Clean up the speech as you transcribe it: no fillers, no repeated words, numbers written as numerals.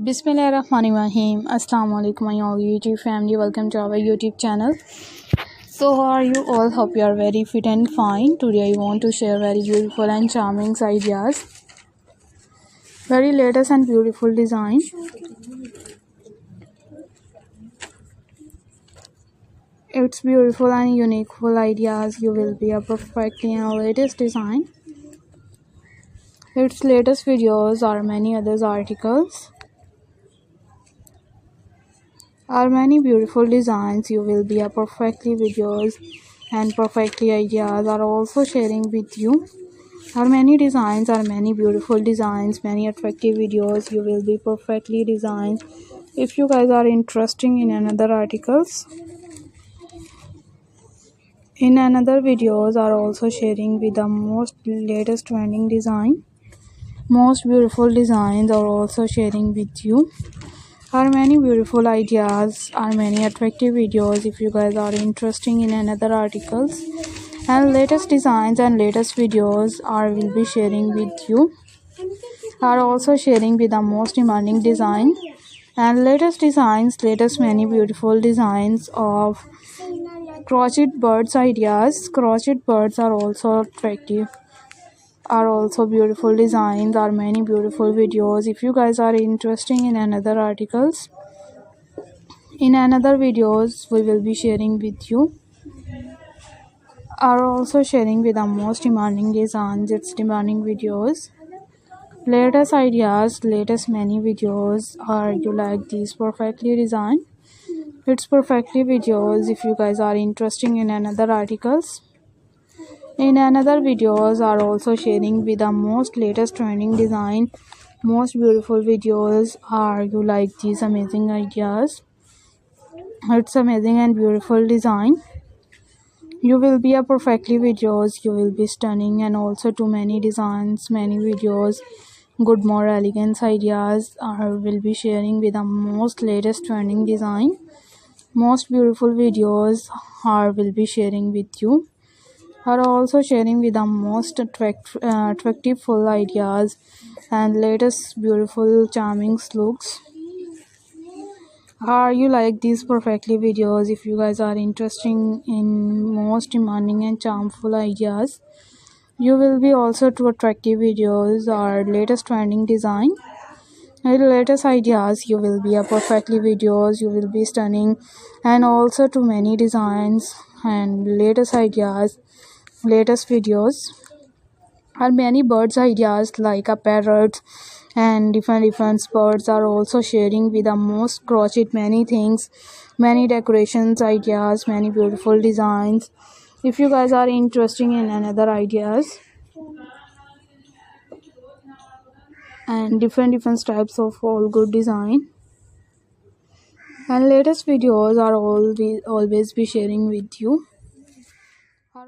Bismillahirrahmanirrahim. Assalamu alaikum my all YouTube family. Welcome to our YouTube channel. So how are you all? Hope you are very fit and fine. Today I want to share very beautiful and charming ideas. Very latest and beautiful design. It's beautiful and unique ideas. You will be a perfectly and latest design. Its latest videos or many others articles. Are many beautiful designs. You will be a perfectly videos and perfectly ideas are also sharing with you. Are many designs, are many beautiful designs, many attractive videos. You will be perfectly designed. If you guys are interested in another articles, in another videos are also sharing with the most latest trending design. Most beautiful designs are also sharing with you. Are many beautiful ideas, are many attractive videos. If you guys are interested in another articles and latest designs and latest videos are will be sharing with you. Are also sharing with the most demanding design and latest designs, latest many beautiful designs of crochet birds ideas. Crochet birds are also attractive, are also beautiful designs, are many beautiful videos. If you guys are interested in another articles, in another videos we will be sharing with you. Are also sharing with the most demanding designs, its demanding videos, latest ideas, latest many videos. Are you like these perfectly designed? It's perfectly videos. If you guys are interested in another articles, in another videos are also sharing with the most latest trending design, most beautiful videos. Are you like these amazing ideas? It's amazing and beautiful design. You will be a perfectly videos. You will be stunning and also too many designs, many videos. Good more elegance ideas are will be sharing with the most latest trending design. Most beautiful videos are will be sharing with you. Are also sharing with the most attractive full ideas and latest beautiful charming looks. Are you like these perfectly videos? If you guys are interested in most demanding and charmful ideas, you will be also to attractive videos or latest trending design and latest ideas. You will be a perfectly videos. You will be stunning and also to many designs and latest ideas, latest videos. Are many birds ideas like a parrot and different birds are also sharing with the most crochet many things, many decorations ideas, many beautiful designs. If you guys are interested in another ideas and different types of all good design and latest videos are always be sharing with you.